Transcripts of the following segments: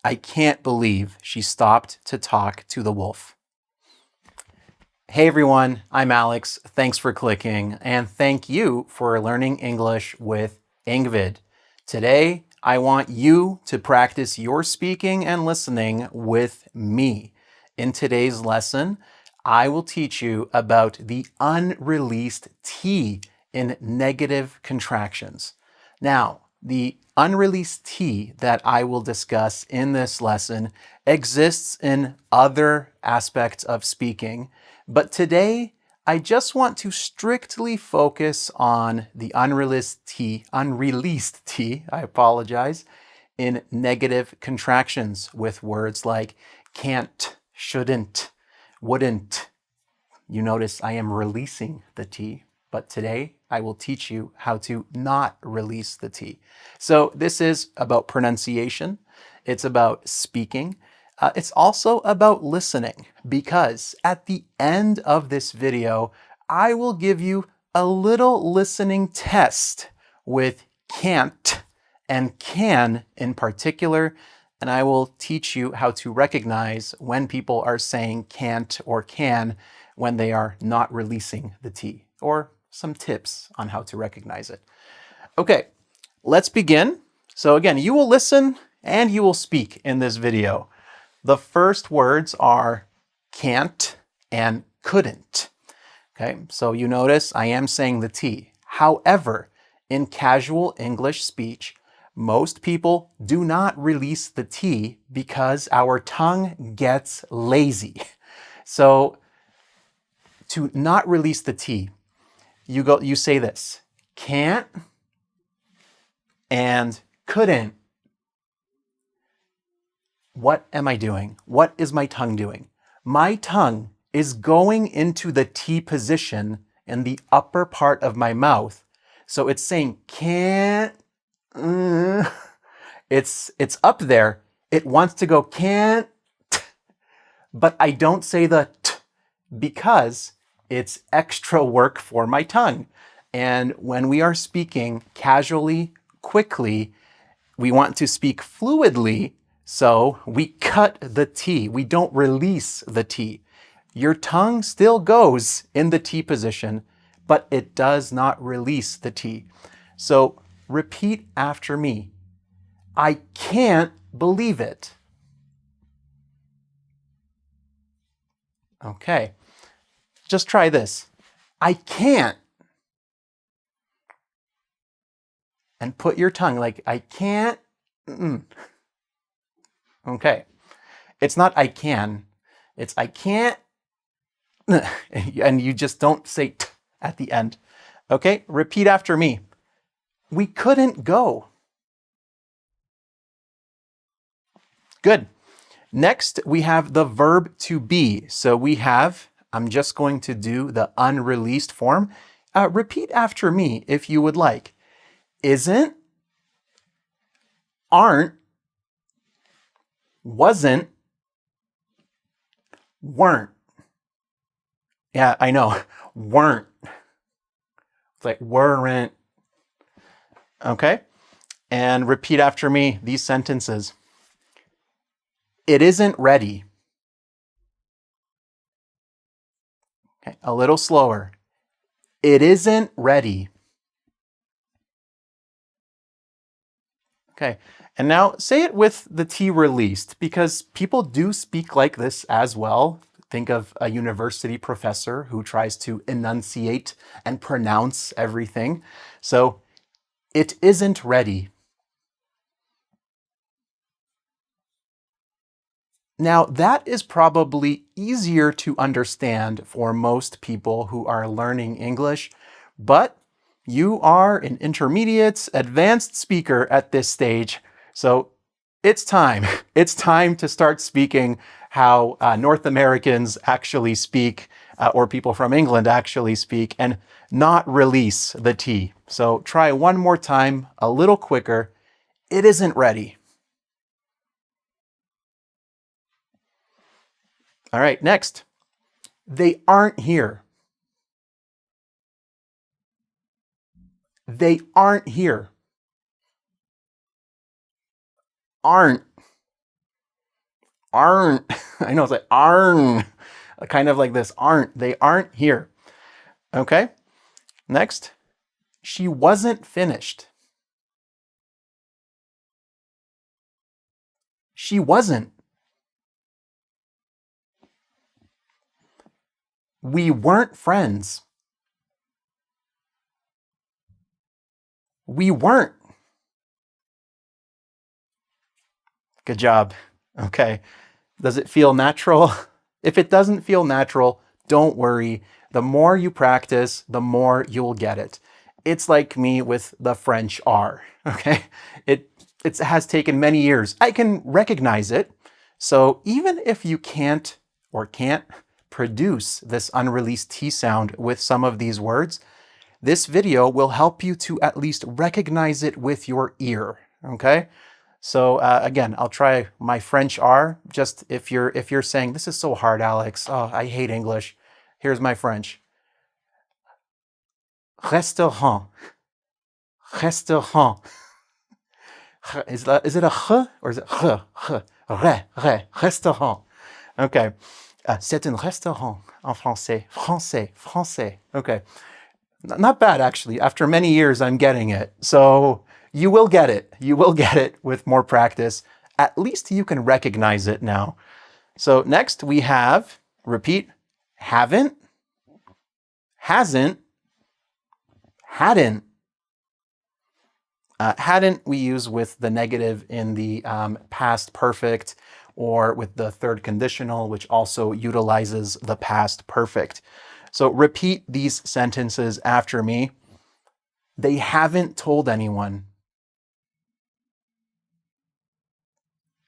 I can't believe she stopped to talk to the wolf. Hey everyone, I'm Alex. Thanks for clicking, and thank you for learning English with Engvid. Today, I want you to practice your speaking and listening with me. In today's lesson, I will teach you about the unreleased T in negative contractions. Now, the unreleased T that I will discuss in this lesson exists in other aspects of speaking, but today I just want to strictly focus on the unreleased T, in negative contractions with words like can't, shouldn't, wouldn't. You notice I am releasing the T, but today I will teach you how to not release the T. So this is about pronunciation. It's about speaking. It's also about listening, because at the end of this video, I will give you a little listening test with can't and can in particular, and I will teach you how to recognize when people are saying can't or can when they are not releasing the T, or some tips on how to recognize it. Okay, let's begin. So again, you will listen and you will speak in this video. The first words are can't and couldn't. Okay, so you notice I am saying the T. However, in casual English speech, most people do not release the T because our tongue gets lazy. So to not release the T, you say this, can't and couldn't. What am I doing? What is my tongue doing? My tongue is going into the T position in the upper part of my mouth. So it's saying can't. It's up there. It wants to go can't, but I don't say the t because it's extra work for my tongue. And when we are speaking casually, quickly, we want to speak fluidly, so we cut the T. We don't release the T. Your tongue still goes in the T position, but it does not release the T. So repeat after me. I can't believe it. Okay. Just try this. I can't. And put your tongue like, I can't. Okay. It's not I can. It's I can't. And you just don't say t at the end. Okay? Repeat after me. We couldn't go. Good. Next, we have the verb to be. So we have, I'm just going to do the unreleased form. Repeat after me if you would like. Isn't, aren't, wasn't, weren't. Yeah, I know. Weren't. It's like weren't. Okay? And repeat after me these sentences. It isn't ready. Okay, a little slower. It isn't ready. Okay, and now say it with the T released, because people do speak like this as well. Think of a university professor who tries to enunciate and pronounce everything. So, it isn't ready. Now, that is probably easier to understand for most people who are learning English, but you are an intermediate, advanced speaker at this stage, so it's time. It's time to start speaking how North Americans actually speak, or people from England actually speak, and not release the T. So try one more time, a little quicker. It isn't ready. All right, next. They aren't here. They aren't here. Aren't. aren't. I know it's like aren't, kind of like this, aren't. They aren't here. Okay. Next, she wasn't finished. She wasn't. We weren't friends. We weren't. Good job. Okay. Does it feel natural? If it doesn't feel natural, don't worry. The more you practice, the more you'll get it. It's like me with the French R. Okay. It has taken many years. I can recognize it. So even if you can't produce this unreleased T sound with some of these words, this video will help you to at least recognize it with your ear. Okay. So again, I'll try my French R. Just if you're saying this is so hard, Alex. Oh, I hate English. Here's my French. Restaurant. Restaurant. Is it a ch or is it restaurant? Okay. C'est un restaurant en français. Français. Français. Okay. Not bad, actually. After many years, I'm getting it. So you will get it. You will get it with more practice. At least you can recognize it now. So next we have, repeat, haven't, hasn't, hadn't. Hadn't we use with the negative in the past perfect, or with the third conditional, which also utilizes the past perfect. So repeat these sentences after me. They haven't told anyone.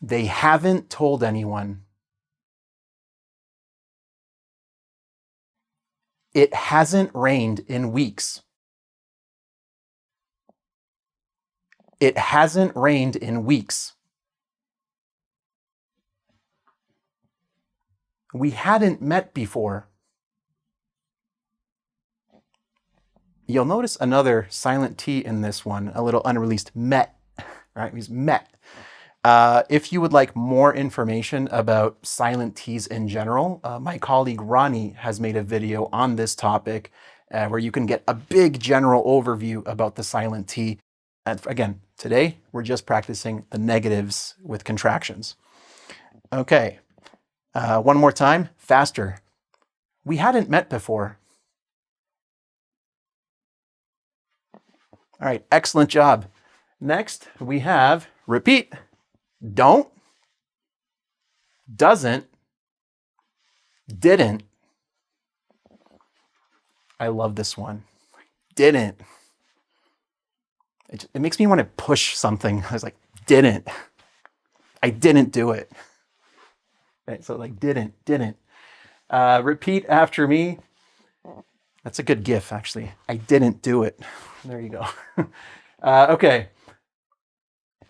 They haven't told anyone. It hasn't rained in weeks. It hasn't rained in weeks. We hadn't met before. You'll notice another silent T in this one, a little unreleased, met, right? He's met. If you would like more information about silent T's in general, my colleague Ronnie has made a video on this topic where you can get a big general overview about the silent T. And again, today we're just practicing the negatives with contractions. Okay, one more time, faster. We hadn't met before. All right, excellent job. Next, we have repeat, don't, doesn't, didn't. I love this one. Didn't. It makes me want to push something. I was like, didn't. I didn't do it. Right, so like didn't. Repeat after me. That's a good GIF, actually. I didn't do it. There you go. Okay.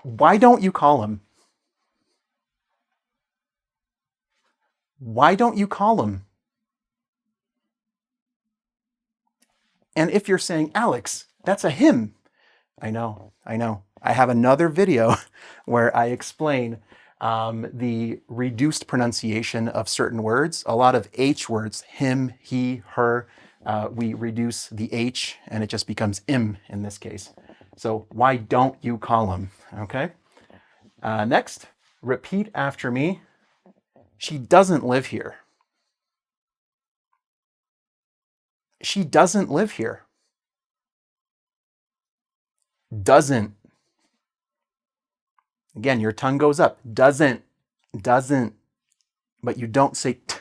Why don't you call him? Why don't you call him? And if you're saying, Alex, that's a him. I know. I have another video where I explain the reduced pronunciation of certain words. A lot of H words, him, he, her, we reduce the H and it just becomes im in this case. So why don't you call him? Okay. Next, repeat after me. She doesn't live here. She doesn't live here. Doesn't. Again, your tongue goes up. Doesn't. But you don't say t.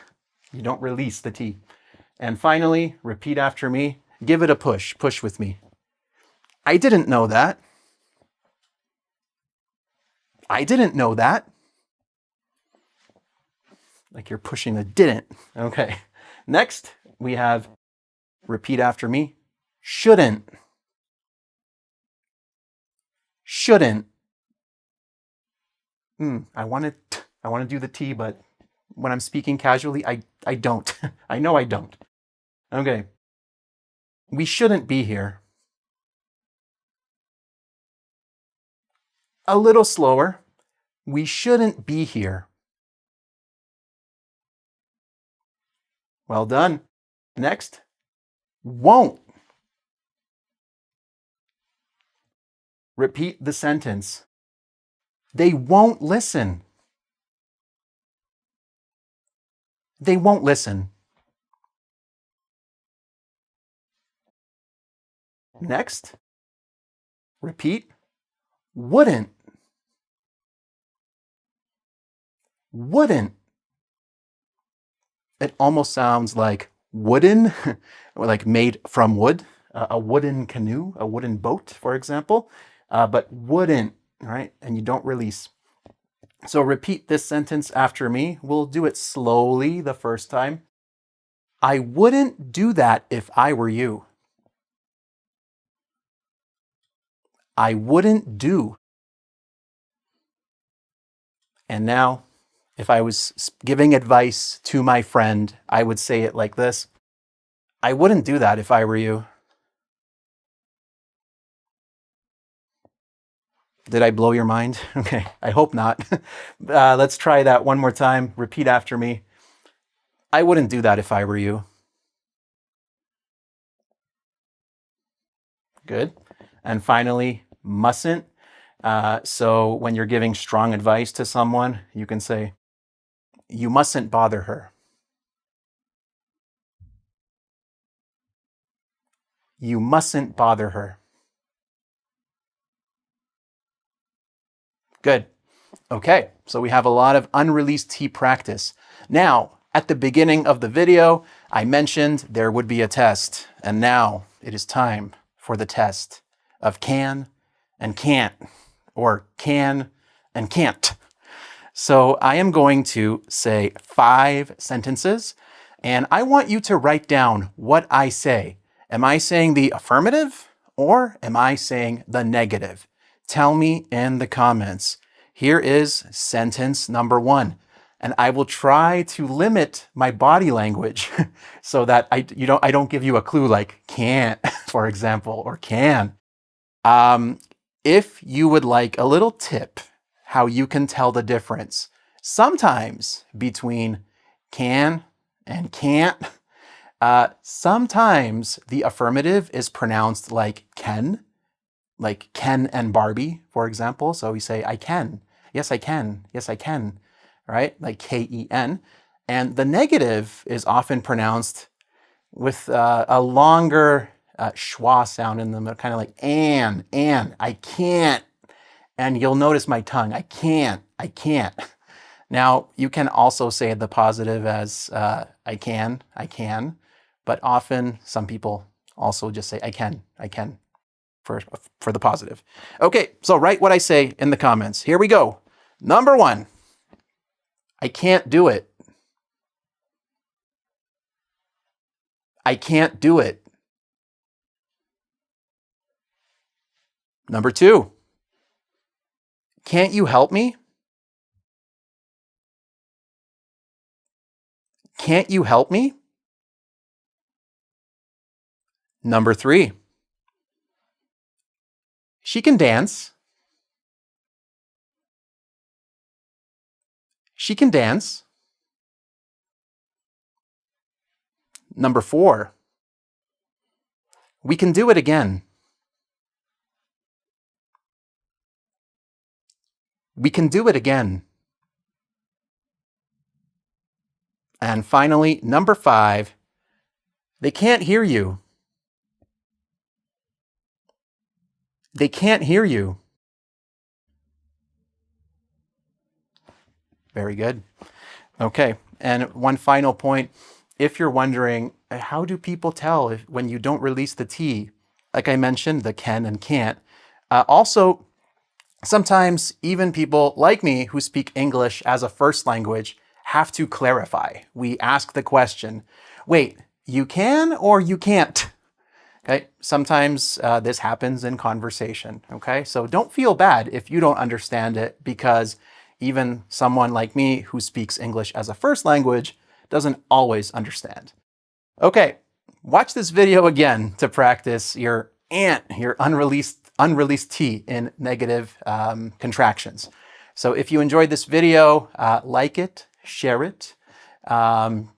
You don't release the T. And finally, repeat after me. Give it a push. Push with me. I didn't know that. I didn't know that. Like you're pushing the didn't. Okay. Next, we have repeat after me. Shouldn't. Shouldn't. I want to do the T, but when I'm speaking casually, I don't. I know I don't. Okay. We shouldn't be here. A little slower. We shouldn't be here. Well done. Next, won't. Repeat the sentence. They won't listen. They won't listen. Next, repeat, wouldn't. Wouldn't. It almost sounds like wooden, or like made from wood, a wooden canoe, a wooden boat, for example, but wouldn't, right? And you don't release. So repeat this sentence after me. We'll do it slowly the first time. I wouldn't do that if I were you. I wouldn't do. And now, if I was giving advice to my friend, I would say it like this. I wouldn't do that if I were you. Did I blow your mind? Okay, I hope not. Let's try that one more time. Repeat after me. I wouldn't do that if I were you. Good. And finally, mustn't. So when you're giving strong advice to someone, you can say, you mustn't bother her. You mustn't bother her. Good. Okay, so we have a lot of unreleased T practice. Now, at the beginning of the video, I mentioned there would be a test, and now it is time for the test of can and can't, or can and can't. So I am going to say 5 sentences, and I want you to write down what I say. Am I saying the affirmative, or am I saying the negative? Tell me in the comments. Here is sentence number 1. And I will try to limit my body language so that I don't give you a clue like can't, for example, or can. If you would like a little tip how you can tell the difference sometimes between can and can't, sometimes the affirmative is pronounced like Ken and Barbie, for example. So we say, I can. Yes, I can. Yes, I can. Right? Like K-E-N. And the negative is often pronounced with a longer schwa sound in them, kind of like and, I can't. And you'll notice my tongue, I can't. Now, you can also say the positive as I can, but often some people also just say I can, for the positive. Okay, so write what I say in the comments. Here we go. Number 1, I can't do it. I can't do it. Number 2, can't you help me? Can't you help me? Number 3, she can dance. She can dance. Number 4, we can do it again. We can do it again. And finally, number 5, they can't hear you. They can't hear you. Very good. Okay, and one final point. If you're wondering, how do people tell when you don't release the T? Like I mentioned, the can and can't. Also, sometimes even people like me who speak English as a first language have to clarify. We ask the question, wait, you can or you can't? Okay, sometimes this happens in conversation, okay? So don't feel bad if you don't understand it, because even someone like me who speaks English as a first language doesn't always understand. Okay, watch this video again to practice your unreleased T in negative contractions. So if you enjoyed this video, like it, share it,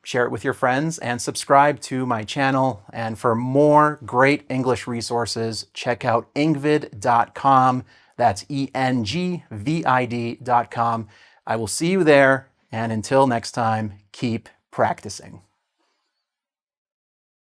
share it with your friends, and subscribe to my channel. And for more great English resources, check out engvid.com. That's engvid.com. I will see you there. And until next time, keep practicing.